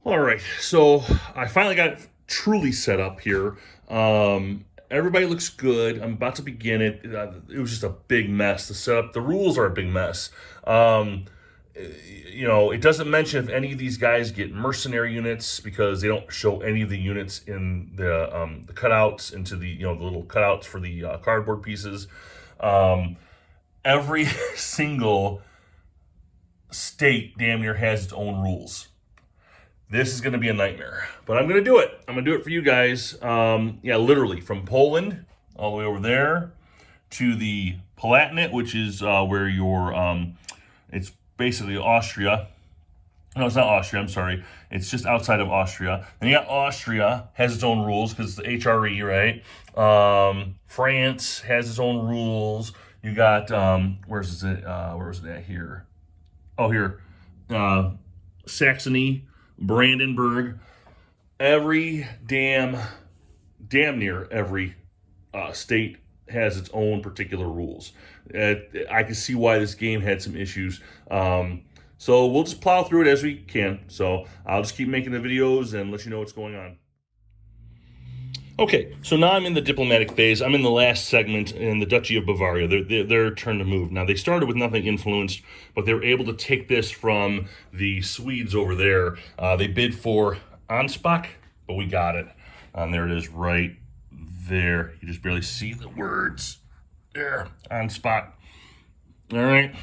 All right, so I finally got it truly set up here. Everybody looks good. I'm about to begin it. It was just a big mess. The setup, the rules are a big mess. Um, it doesn't mention if any of these guys get mercenary units because they don't show any of the units in the cutouts into the little cutouts for the cardboard pieces. Um, every single state damn near has its own rules. This is going to be a nightmare, but I'm going to do it. I'm going to do it for you guys. Yeah, literally from Poland all the way over there to the Palatinate, which is where it's basically Austria. No, it's not Austria. I'm sorry. It's just outside of Austria. And you got Austria has its own rules because it's the HRE, right? France has its own rules. You got where is it at here? Oh, here, Saxony, Brandenburg. Every damn near every state has its own particular rules. I can see why this game had some issues. So we'll just plow through it as we can. So I'll just keep making the videos and let you know what's going on. Okay, so now I'm in the diplomatic phase. I'm in the last segment in the Duchy of Bavaria. Their turn to move. Now, they started with nothing influenced, but they were able to take this from the Swedes over there. They bid for Anspach, but we got it. There it is right there. You just barely see the words. There, Anspach. All right.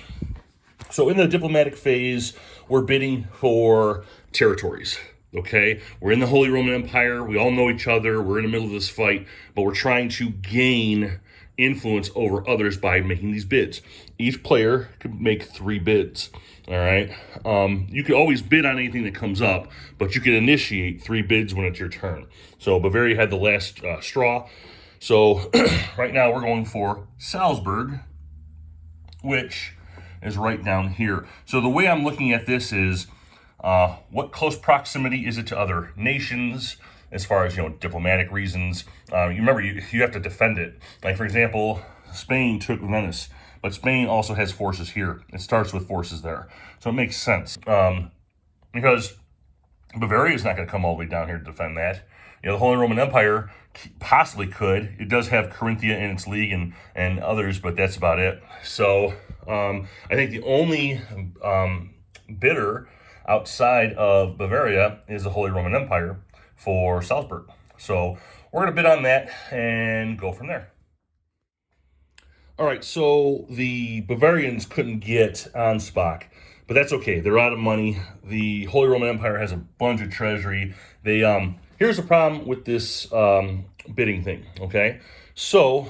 So in the diplomatic phase, we're bidding for territories. Okay, we're in the Holy Roman Empire. We all know each other. We're in the middle of this fight, but we're trying to gain influence over others by making these bids. Each player could make 3 bids. All right. You could always bid on anything that comes up, but you can initiate 3 bids when it's your turn. So Bavaria had the last straw. So right now we're going for Salzburg, which is right down here. So the way I'm looking at this is, what close proximity is it to other nations as far as, diplomatic reasons? You remember, you have to defend it. Like, for example, Spain took Venice, but Spain also has forces here. It starts with forces there. So it makes sense. Because Bavaria is not going to come all the way down here to defend that. The Holy Roman Empire possibly could. It does have Carinthia in its league and others, but that's about it. So I think the only bidder outside of Bavaria is the Holy Roman Empire for Salzburg. So we're going to bid on that and go from there. All right, so the Bavarians couldn't get Anspach, but that's okay. They're out of money. The Holy Roman Empire has a bunch of treasury. Here's the problem with this bidding thing, okay? So,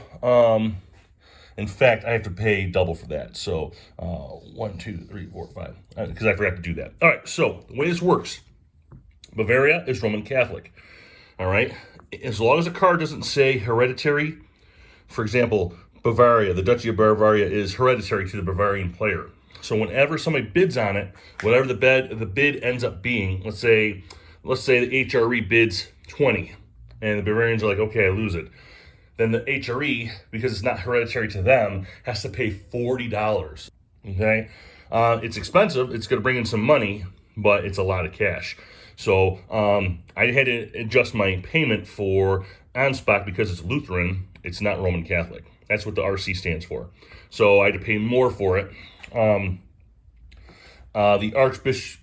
in fact, I have to pay double for that. So 1, 2, 3, 4, 5, because I forgot to do that. All right, so the way this works, Bavaria is Roman Catholic. All right, as long as the card doesn't say hereditary, for example, Bavaria, the Duchy of Bavaria is hereditary to the Bavarian player. So whenever somebody bids on it, whatever the bid ends up being, let's say the HRE bids 20, and the Bavarians are like, okay, I lose it. Then the HRE, because it's not hereditary to them, has to pay $40. Okay? It's expensive. It's going to bring in some money, but it's a lot of cash. So I had to adjust my payment for Anspach because it's Lutheran. It's not Roman Catholic. That's what the RC stands for. So I had to pay more for it. The Archbishop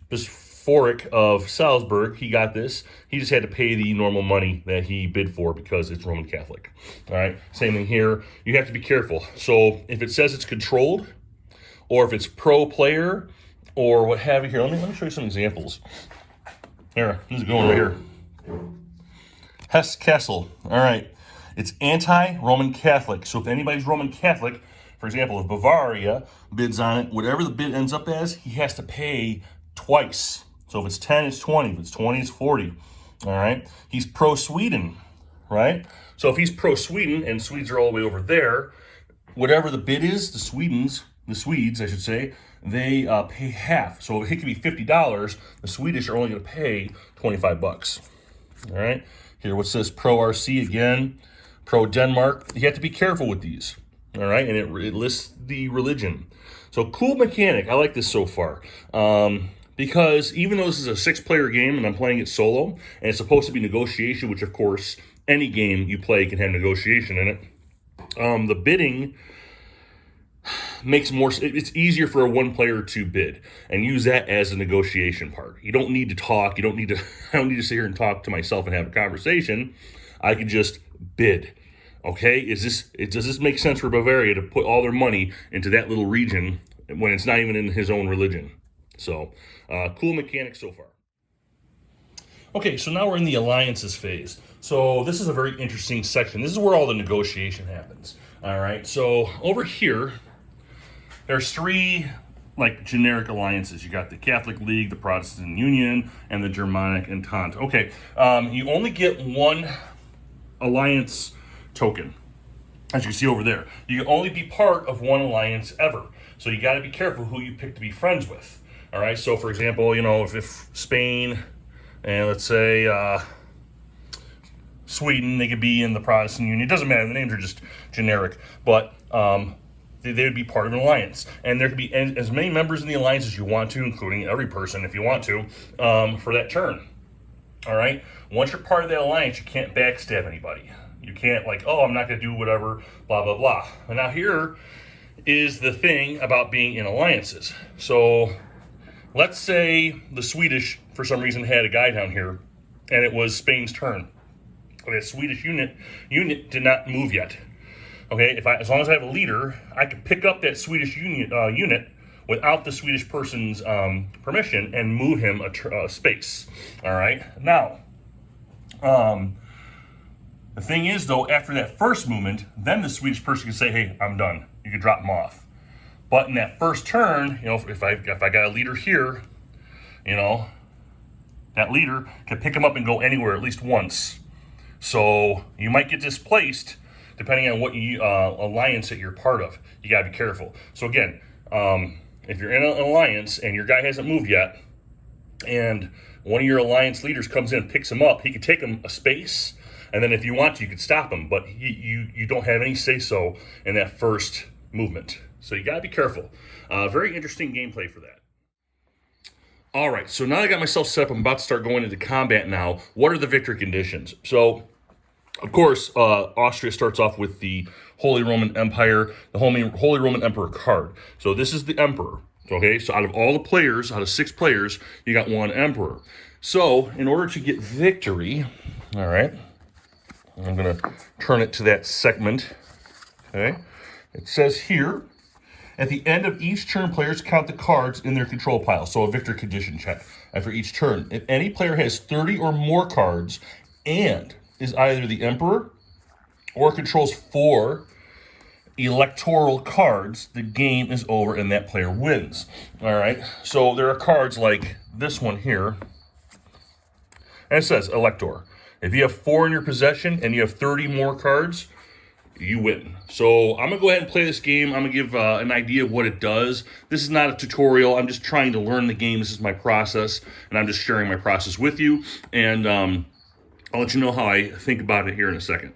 of Salzburg, he got this. He just had to pay the normal money that he bid for because it's Roman Catholic. All right, same thing here. You have to be careful. So if it says it's controlled, or if it's pro player, or what have you here, let me show you some examples. Here, this is going right here. Hesse Kassel. All right, it's anti-Roman Catholic. So if anybody's Roman Catholic, for example, if Bavaria bids on it, whatever the bid ends up as, he has to pay twice. So if it's 10, it's 20. If it's 20, it's 40. All right. He's pro-Sweden, right? So if he's pro-Sweden and Swedes are all the way over there, whatever the bid is, the Swedes, I should say, they pay half. So it could be $50. The Swedish are only going to pay $25. All right. Here, what's this? Pro-RC again. Pro-Denmark. You have to be careful with these. All right. And it lists the religion. So cool mechanic. I like this so far. because even though this is a 6-player game and I'm playing it solo, and it's supposed to be negotiation, which of course any game you play can have negotiation in it, the bidding makes more, it's easier for a one player to bid and use that as a negotiation part. You don't need to talk. You don't need to, I don't need to sit here and talk to myself and have a conversation. I can just bid. Okay, does this make sense for Bavaria to put all their money into that little region when it's not even in his own religion? So, cool mechanics so far. Okay, so now we're in the alliances phase. So this is a very interesting section. This is where all the negotiation happens. All right, so over here, there's 3 like generic alliances. You got the Catholic League, the Protestant Union, and the Germanic Entente. Okay, you only get 1 alliance token, as you can see over there. You can only be part of 1 alliance ever. So you got to be careful who you pick to be friends with. All right, so for example, you know, if Spain and let's say Sweden, they could be in the Protestant Union. It doesn't matter, the names are just generic, but they would be part of an alliance. And there could be as many members in the alliance as you want to, including every person if you want to, for that turn. All right, once you're part of that alliance, you can't backstab anybody. You can't like, oh, I'm not going to do whatever, blah, blah, blah. And now here is the thing about being in alliances. So let's say the Swedish, for some reason, had a guy down here, and it was Spain's turn. That Swedish unit did not move yet. Okay, as long as I have a leader, I can pick up that Swedish unit without the Swedish person's permission and move him a space. All right, now, the thing is, though, after that first movement, then the Swedish person can say, hey, I'm done. You can drop him off. But in that first turn, you know, if I got a leader here, you know, that leader can pick him up and go anywhere at least once. So you might get displaced depending on what alliance that you're part of. You got to be careful. So again, if you're in an alliance and your guy hasn't moved yet, and one of your alliance leaders comes in and picks him up, he could take him a space, and then if you want to, you could stop him, but you don't have any say-so in that first movement. So you got to be careful. Very interesting gameplay for that. All right, so now I got myself set up. I'm about to start going into combat now. What are the victory conditions? So, of course, Austria starts off with the Holy Roman Empire, the Holy Roman Emperor card. So this is the Emperor. Okay, so out of all the players, out of 6 players, you got 1 Emperor. So in order to get victory, all right, I'm going to turn it to that segment. Okay, it says here, at the end of each turn, players count the cards in their control pile. So a victory condition check after each turn. If any player has 30 or more cards and is either the Emperor or controls 4 electoral cards, the game is over and that player wins. All right, so there are cards like this one here, and it says Elector. If you have 4 in your possession and you have 30 more cards, you win. So I'm gonna go ahead and play this game. I'm gonna give an idea of what it does. This is not a tutorial. I'm just trying to learn the game. This is my process, and I'm just sharing my process with you. And I'll let you know how I think about it here in a second.